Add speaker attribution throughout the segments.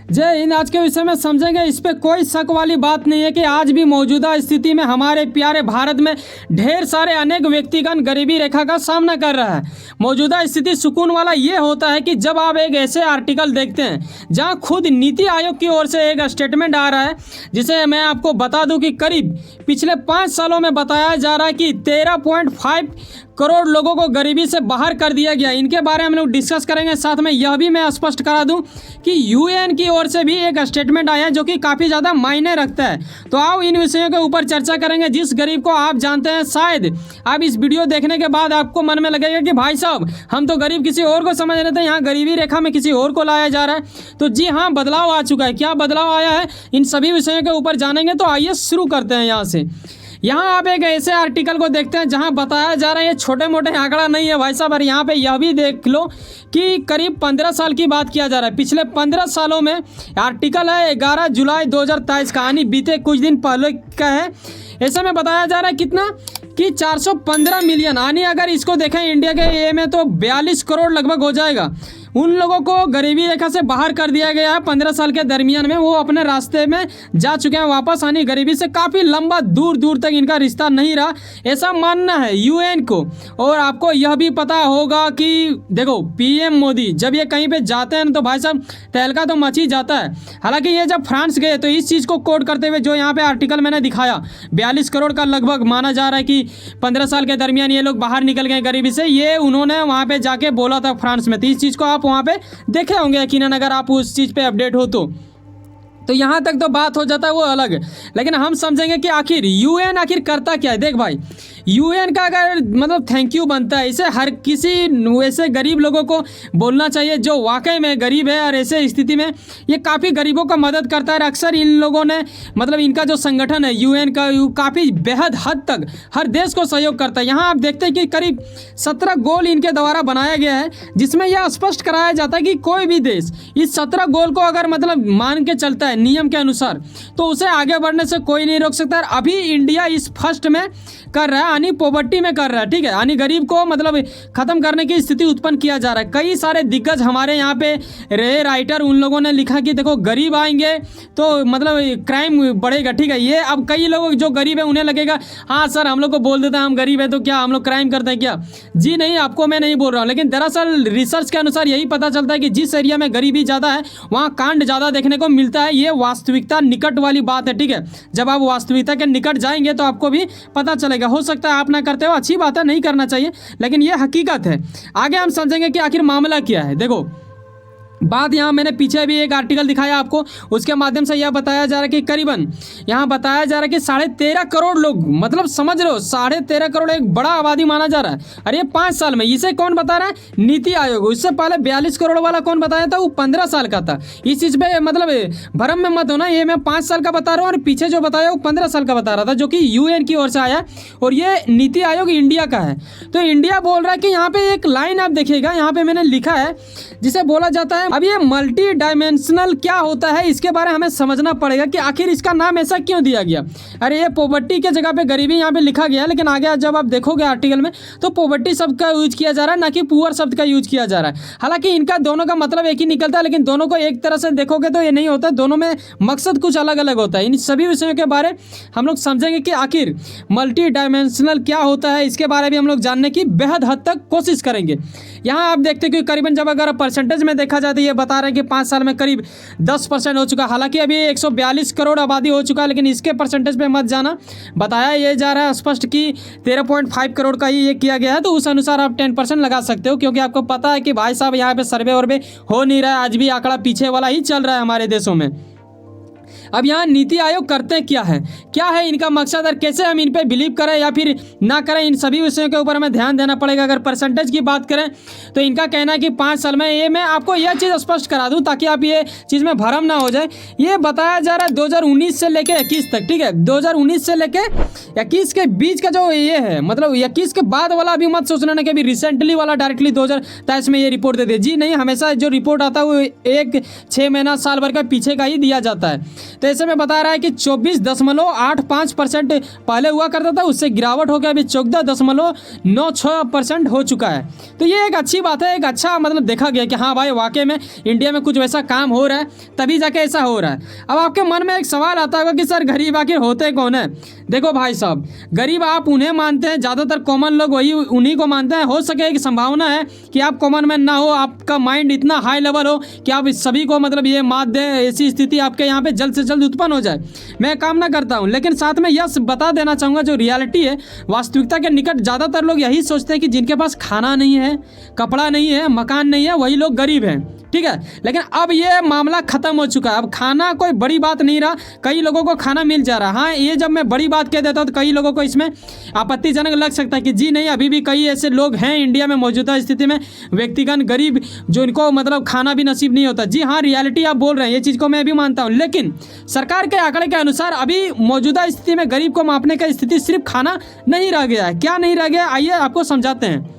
Speaker 1: जय हिंद। आज के विषय में समझेंगे, इस पे कोई शक वाली बात नहीं है कि आज भी मौजूदा स्थिति में हमारे प्यारे भारत में ढेर सारे अनेक व्यक्तिगण गरीबी रेखा का सामना कर रहा है। मौजूदा स्थिति सुकून वाला ये होता है कि जब आप एक ऐसे आर्टिकल देखते हैं जहां खुद नीति आयोग की ओर से एक स्टेटमेंट आ रहा है, जिसे मैं आपको बता दूं कि करीब पिछले 5 सालों में बताया जा रहा है कि 13.5 करोड़ लोगों को गरीबी से बाहर कर दिया गया। इनके बारे में हम लोग डिस्कस करेंगे। साथ में यह भी मैं स्पष्ट करा दूं कि यूएन की ओर से भी एक स्टेटमेंट आया है जो कि काफ़ी ज़्यादा मायने रखता है। तो आओ इन विषयों के ऊपर चर्चा करेंगे। जिस गरीब को आप जानते हैं, शायद आप इस वीडियो देखने के बाद आपको मन में लगेगा कि भाई साहब हम तो गरीब किसी और को समझ रहे थे, यहाँ गरीबी रेखा में किसी और को लाया जा रहा है। तो जी हाँ, बदलाव आ चुका है। क्या बदलाव आया है, इन सभी विषयों के ऊपर जानेंगे। तो आइए शुरू करते हैं यहाँ से। यहाँ आप एक ऐसे आर्टिकल को देखते हैं जहाँ बताया जा रहा है, ये छोटे मोटे आंकड़ा नहीं है भाई साहब। और यहाँ पे यह भी देख लो कि करीब 15 साल की बात किया जा रहा है। पिछले 15 सालों में आर्टिकल है 11 जुलाई 2023 का, यानी बीते कुछ दिन पहले का है। ऐसे में बताया जा रहा है कितना कि 415 मिलियन, यानी अगर इसको देखें इंडिया के ये में तो 42 करोड़ लगभग हो जाएगा। उन लोगों को गरीबी रेखा से बाहर कर दिया गया है 15 साल के दरमियान में। वो अपने रास्ते में जा चुके हैं वापस, यानी गरीबी से काफ़ी लंबा दूर दूर तक इनका रिश्ता नहीं रहा, ऐसा मानना है यूएन को। और आपको यह भी पता होगा कि देखो पीएम मोदी जब ये कहीं पे जाते हैं तो भाई साहब तहलका तो मच ही जाता है। हालांकि ये जब फ्रांस गए तो इस चीज़ को कोट करते हुए जो यहाँ पे आर्टिकल मैंने दिखाया, 42 करोड़ का लगभग माना जा रहा है कि 15 साल के दरमियान ये लोग बाहर निकल गए गरीबी से। ये उन्होंने वहाँ पे जाके बोला था फ्रांस में। तो इस चीज़ को आप वहाँ पे देखे होंगे यकीनन, अगर आप उस चीज़ पे अपडेट हो तो यहाँ तक तो बात हो जाता है वो अलग। लेकिन हम समझेंगे कि आखिर यूएन आखिर करता क्या है। देख भाई, यूएन का अगर मतलब थैंक यू बनता है, इसे हर किसी वैसे गरीब लोगों को बोलना चाहिए जो वाकई में गरीब है। और ऐसे स्थिति में ये काफ़ी गरीबों का मदद करता है। अक्सर इन लोगों ने मतलब इनका जो संगठन है यूएन का, काफ़ी बेहद हद तक हर देश को सहयोग करता है। यहाँ आप देखते हैं कि करीब 17 गोल इनके द्वारा बनाया गया है, जिसमें यह स्पष्ट कराया जाता है कि कोई भी देश इस 17 गोल को अगर मतलब मान के चलता है नियम के अनुसार, तो उसे आगे बढ़ने से कोई नहीं रोक सकता। अभी इंडिया इस फर्स्ट में कर रहा है, यानी पॉवर्टी में कर रहा है, ठीक है। यानी गरीब को मतलब खत्म करने की स्थिति उत्पन्न किया जा रहा है। कई सारे दिग्गज हमारे यहाँ पे रहे राइटर, उन लोगों ने लिखा कि देखो गरीब आएंगे तो मतलब क्राइम बढ़ेगा, ठीक है। ये अब कई लोग जो गरीब है उन्हें लगेगा हाँ सर हम लोग को बोल देते हैं हम गरीब है तो क्या हम लोग क्राइम करते हैं क्या। जी नहीं, आपको मैं नहीं बोल रहा हूँ। लेकिन दरअसल रिसर्च के अनुसार यही पता चलता है कि जिस एरिया में गरीबी ज़्यादा है वहाँ कांड ज़्यादा देखने को मिलता है। ये वास्तविकता निकट वाली बात है, ठीक है। जब आप वास्तविकता के निकट जाएंगे तो आपको भी पता चलेगा। हो सकता है आप ना करते हो, अच्छी बात है, नहीं करना चाहिए, लेकिन ये हकीकत है। आगे हम समझेंगे कि आखिर मामला क्या है। देखो बात यहाँ मैंने पीछे भी एक आर्टिकल दिखाया आपको, उसके माध्यम से यह बताया जा रहा है कि करीबन यहाँ बताया जा रहा है कि 13.5 करोड़ लोग, मतलब समझ रहे हो 13.5 करोड़ एक बड़ा आबादी माना जा रहा है। अरे 5 साल में, इसे कौन बता रहा है? नीति आयोग। इससे पहले 42 करोड़ वाला कौन बताया था? वो 15 साल का था। इस चीज़ पे मतलब भ्रम में मत होना, ये मैं 5 साल का बता रहा हूँ और पीछे जो बताया वो 15 साल का बता रहा था, जो कि यूएन की ओर से आया और ये नीति आयोग इंडिया का है। तो इंडिया बोल रहा है कि यहाँ पे एक लाइन आप देखिएगा, यहाँ पे मैंने लिखा है जिसे बोला जाता है। अब ये मल्टी डायमेंशनल क्या होता है इसके बारे में हमें समझना पड़ेगा कि आखिर इसका नाम ऐसा क्यों दिया गया। अरे ये पॉवर्टी के जगह पे गरीबी यहाँ पे लिखा गया है, लेकिन आगे जब आप देखोगे आर्टिकल में तो पॉवर्टी शब्द का यूज किया जा रहा है, ना कि पुअर शब्द का यूज किया जा रहा है। हालांकि इनका दोनों का मतलब एक ही निकलता है, लेकिन दोनों को एक तरह से देखोगे तो ये नहीं होता, दोनों में मकसद कुछ अलग अलग होता है। इन सभी विषयों के बारे हम लोग समझेंगे कि आखिर मल्टी डायमेंशनल क्या होता है, इसके बारे में हम लोग जानने की बेहद हद तक कोशिश करेंगे। यहाँ आप देखते हैं कि करीबन जब अगर परसेंटेज में देखा जाए तो ये बता रहे हैं कि 5 साल में करीब 10% हो चुका। हालांकि अभी 142 करोड़ आबादी हो चुका है, लेकिन इसके परसेंटेज पे मत जाना। बताया ये जा रहा है स्पष्ट कि 13.5 करोड़ का ही ये किया गया है, तो उस अनुसार आप 10% लगा सकते हो, क्योंकि आपको पता है कि भाई साहब यहाँ पे सर्वे वर्वे हो नहीं रहा है, आज भी आंकड़ा पीछे वाला ही चल रहा है हमारे देशों में। अब यहाँ नीति आयोग करते क्या है इनका मकसद और कैसे हम इन पे बिलीव करें या फिर ना करें, इन सभी विषयों के ऊपर हमें ध्यान देना पड़ेगा। अगर परसेंटेज की बात करें तो इनका कहना है कि 5 साल में, ये मैं आपको यह चीज़ स्पष्ट करा दूं ताकि आप ये चीज़ में भ्रम ना हो जाए। ये बताया जा रहा है 2019 से लेके 21 तक, ठीक है। 2019 से लेके 21 के बीच का जो ये है, मतलब 21 के बाद वाला अभी मत सोचना ना कि अभी रिसेंटली वाला डायरेक्टली 2023 में ये रिपोर्ट दे दे। जी नहीं, हमेशा जो रिपोर्ट आता है वो 1 6 महीना साल भर का पीछे का ही दिया जाता है। तो ऐसे में बता रहा है कि 24.85% पहले हुआ करता था, उससे गिरावट हो गया अभी 14.96% हो चुका है। तो ये एक अच्छी बात है, एक अच्छा मतलब देखा गया कि हाँ भाई वाकई में इंडिया में कुछ वैसा काम हो रहा है, तभी जाके ऐसा हो रहा है। अब आपके मन में एक सवाल आता होगा कि सर गरीब आखिर होते कौन है। देखो भाई साहब, गरीब आप उन्हें मानते हैं, ज़्यादातर कॉमन लोग वही उन्हीं को मानते हैं। हो सके कि संभावना है कि आप कॉमन मैन ना हो, आपका माइंड इतना हाई लेवल हो कि आप इस सभी को मतलब ये मात दें, ऐसी स्थिति आपके यहाँ पे जल्द से जल्द उत्पन्न हो जाए। मैं कामना करता हूँ, लेकिन साथ में यह बता देना चाहूँगा जो रियलिटी है, वास्तविकता के निकट ज़्यादातर लोग यही सोचते हैं कि जिनके पास खाना नहीं है, कपड़ा नहीं है, मकान नहीं है, वही लोग गरीब हैं। ठीक है, लेकिन अब ये मामला खत्म हो चुका है। अब खाना कोई बड़ी बात नहीं रहा, कई लोगों को खाना मिल जा रहा है। हाँ, ये जब मैं बड़ी बात कह देता हूँ तो कई लोगों को इसमें आपत्तिजनक लग सकता है कि जी नहीं, अभी भी कई ऐसे लोग हैं इंडिया में मौजूदा स्थिति में व्यक्तिगत गरीब जो इनको मतलब खाना भी नसीब नहीं होता। जी हाँ, रियलिटी आप बोल रहे हैं, ये चीज़ को मैं भी मानता हूँ, लेकिन सरकार के आंकड़े के अनुसार अभी मौजूदा स्थिति में गरीब को मापने का स्थिति सिर्फ खाना नहीं रह गया है। क्या नहीं रह गया, आइए आपको समझाते हैं।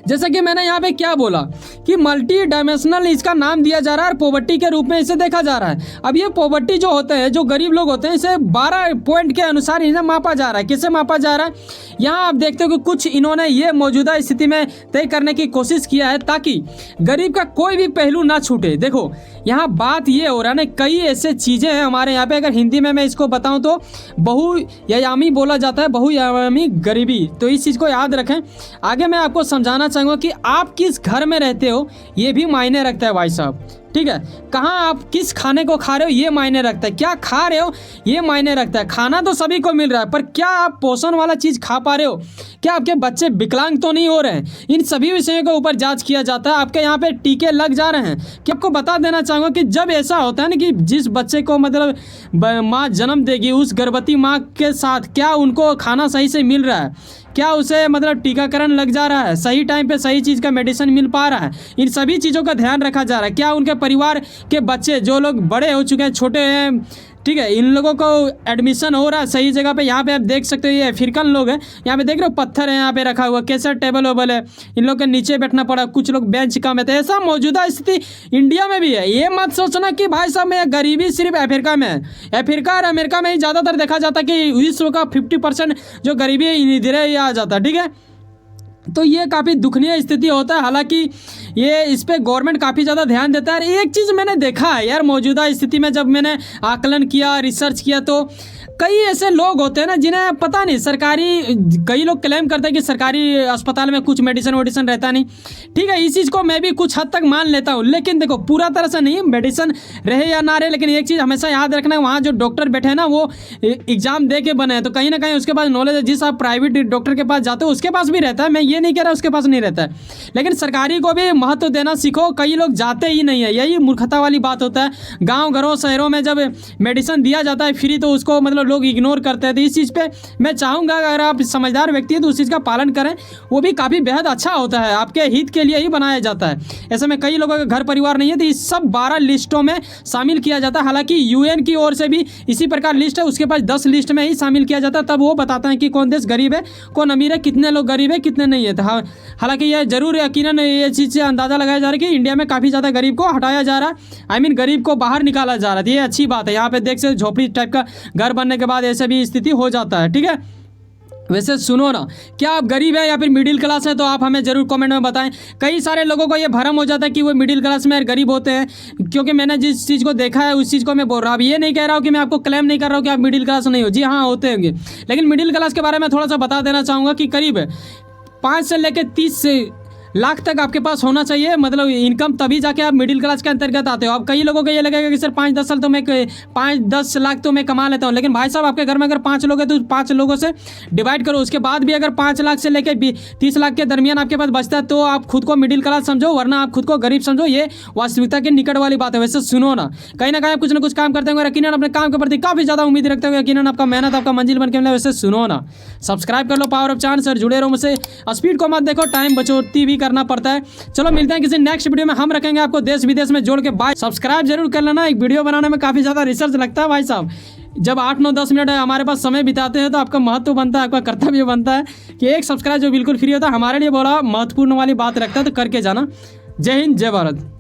Speaker 1: जैसे कि मैंने यहाँ पे क्या बोला कि मल्टी डायमेंशनल इसका नाम दिया जा रहा है और पॉवर्टी के रूप में इसे देखा जा रहा है। अब ये पॉवर्टी जो होते हैं, जो गरीब लोग होते हैं, इसे 12 पॉइंट के अनुसार इन्हें मापा जा रहा है। किसे मापा जा रहा है, यहाँ आप देखते हो कि कुछ इन्होंने ये मौजूदा स्थिति में तय करने की कोशिश किया है ताकि गरीब का कोई भी पहलू ना छूटे। देखो यहाँ बात ये हो रहा है ना, कई ऐसे चीज़ें हैं हमारे यहाँ पे, अगर हिंदी में मैं इसको बताऊँ तो बहुआयामी बोला जाता है, बहुआयामी गरीबी। तो इस चीज़ को याद रखें। आगे मैं आपको समझाना चाहूँगा कि आप किस घर में रहते हो ये भी मायने रखता है भाई साहब। ठीक है, कहाँ आप किस खाने को खा रहे हो ये मायने रखता है, क्या खा रहे हो ये मायने रखता है। खाना तो सभी को मिल रहा है, पर क्या आप पोषण वाला चीज़ खा पा रहे हो, क्या आपके बच्चे विकलांग तो नहीं हो रहे हैं, इन सभी विषयों के ऊपर जांच किया जाता है। आपके यहाँ पे टीके लग जा रहे हैं। कि आपको बता देना चाहूँगा कि जब ऐसा होता है ना कि जिस बच्चे को मतलब माँ जन्म देगी, उस गर्भवती माँ के साथ क्या उनको खाना सही से मिल रहा है, क्या उसे मतलब टीकाकरण लग जा रहा है, सही टाइम पे सही चीज़ का मेडिसिन मिल पा रहा है, इन सभी चीज़ों का ध्यान रखा जा रहा है। क्या उनके परिवार के बच्चे जो लोग बड़े हो चुके हैं, छोटे हैं, ठीक है, इन लोगों को एडमिशन हो रहा है सही जगह पे। यहाँ पे आप देख सकते हो ये अफ्रीकन लोग हैं, यहाँ पे देख रहे हो पत्थर है यहाँ पे रखा हुआ, कैसा टेबल वेबल है, इन लोग के नीचे बैठना पड़ा, कुछ लोग बेंच कम है। तो ऐसा मौजूदा स्थिति इंडिया में भी है। ये मत सोचना कि भाई साहब मैं गरीबी सिर्फ अफ्रीका में है। अफ्रीका और अमेरिका में ही ज़्यादातर देखा जाता है कि विश्व का 50% जो गरीबी है इधर ही आ जाता है। ठीक है, तो ये काफ़ी दुखनीय स्थिति होता है। हालांकि ये इस पे गवर्नमेंट काफ़ी ज़्यादा ध्यान देता है। एक चीज़ मैंने देखा है यार, मौजूदा स्थिति में जब मैंने आकलन किया, रिसर्च किया, तो कई ऐसे लोग होते हैं ना जिन्हें पता नहीं सरकारी, कई लोग क्लेम करते हैं कि सरकारी अस्पताल में कुछ मेडिसिन रहता नहीं। ठीक है, इस चीज़ को मैं भी कुछ हद तक मान लेता हूँ, लेकिन देखो पूरा तरह से नहीं, मेडिसिन रहे या ना रहे, लेकिन एक चीज़ हमेशा याद रखना है, वहाँ जो डॉक्टर बैठे हैं ना वो एग्जाम दे के बने हैं, तो कहीं ना कहीं उसके पास नॉलेज है। जिस आप प्राइवेट डॉक्टर के पास जाते हो उसके पास भी रहता है, मैं ये नहीं कह रहा उसके पास नहीं रहता है, लेकिन सरकारी को भी महत्व देना सीखो। कई लोग जाते ही नहीं है, यही मूर्खता वाली बात होता है। गाँव घरों शहरों में जब मेडिसिन दिया जाता है फ्री, तो उसको मतलब लोग इग्नोर करते हैं। तो इस चीज़ पे मैं चाहूँगा अगर आप समझदार व्यक्ति हैं तो उस चीज़ का पालन करें, वो भी काफ़ी बेहद अच्छा होता है, आपके हित के लिए ही बनाया जाता है। ऐसे में कई लोगों के घर परिवार नहीं है, तो इस सब 12 लिस्टों में शामिल किया जाता है। हालांकि यूएन की ओर से भी इसी प्रकार लिस्ट है, उसके पास 10 लिस्ट में ही शामिल किया जाता है, तब वो बताता है कि कौन देश गरीब है, कौन अमीर है, कितने लोग गरीब है, कितने नहीं है। तो हालांकि यह जरूर यकीनन ये चीज़ से अंदाज़ा लगाया जा रहा है कि इंडिया में काफ़ी ज़्यादा गरीब को हटाया जा रहा है, गरीब को बाहर निकाला जा रहा है। ये अच्छी बात है। यहाँ पे देख सकते झोपड़ी टाइप का घर बनने के बाद ऐसे भी स्थिति हो जाता है। ठीक है, वैसे सुनो ना, क्या आप गरीब है या फिर मिडिल क्लास है, तो आप हमें जरूर कमेंट में बताएं। कई सारे लोगों को ये भ्रम हो जाता है कि वो मिडिल क्लास में गरीब होते हैं, क्योंकि मैंने जिस चीज़ को देखा है उस चीज़ को मैं बोल रहा हूँ। अब ये नहीं कह रहा हूँ कि मैं आपको क्लेम नहीं कर रहा हूँ कि आप मिडिल क्लास नहीं हो, जी हाँ होते होंगे, लेकिन मिडिल क्लास के बारे में थोड़ा सा बता देना चाहूँगा कि करीब 5 से लेकर 30 लाख तक आपके पास होना चाहिए, मतलब इनकम, तभी जाके आप मिडिल क्लास के अंतर्गत आते हो। अब कई लोगों को ये लगेगा कि सर 5-10 साल तो मैं 5-10 लाख तो मैं कमा लेता हूँ, लेकिन भाई साहब आपके घर में अगर 5 लोग हैं तो 5 लोगों से डिवाइड करो, उसके बाद भी अगर 5 लाख से लेकर 30 लाख के दरमियान आपके पास बचता है तो आप खुद को मिडिल क्लास समझो, वरना आप खुद को गरीब समझो। ये वास्तविकता के निकट वाली बात है। वैसे सुनो ना कहीं आप कुछ ना कुछ काम करते होंगे, यकीनन अपने काम के प्रति काफ़ी ज़्यादा उम्मीद रखते होंगे, यकीनन आपका मेहनत आपका मंजिल बन के मिले। वैसे सुनो ना, सब्सक्राइब कर लो पावर ऑफ चांद सर, जुड़े रहो मुझसे, स्पीड को मत देखो, टाइम बचौती भी करना पड़ता है। चलो मिलते हैं किसी नेक्स्ट वीडियो में, हम रखेंगे आपको देश विदेश में जोड़ के। बाय, सब्सक्राइब जरूर कर लेना। एक वीडियो बनाने में काफ़ी ज़्यादा रिसर्च लगता है भाई साहब, जब 8-9-10 मिनट हमारे पास समय बिताते हैं तो आपका महत्व बनता है, आपका कर्तव्य बनता है कि एक सब्सक्राइब जो बिल्कुल फ्री होता है हमारे लिए बड़ा महत्वपूर्ण वाली बात रखता है, तो करके जाना। जय हिंद, जय भारत।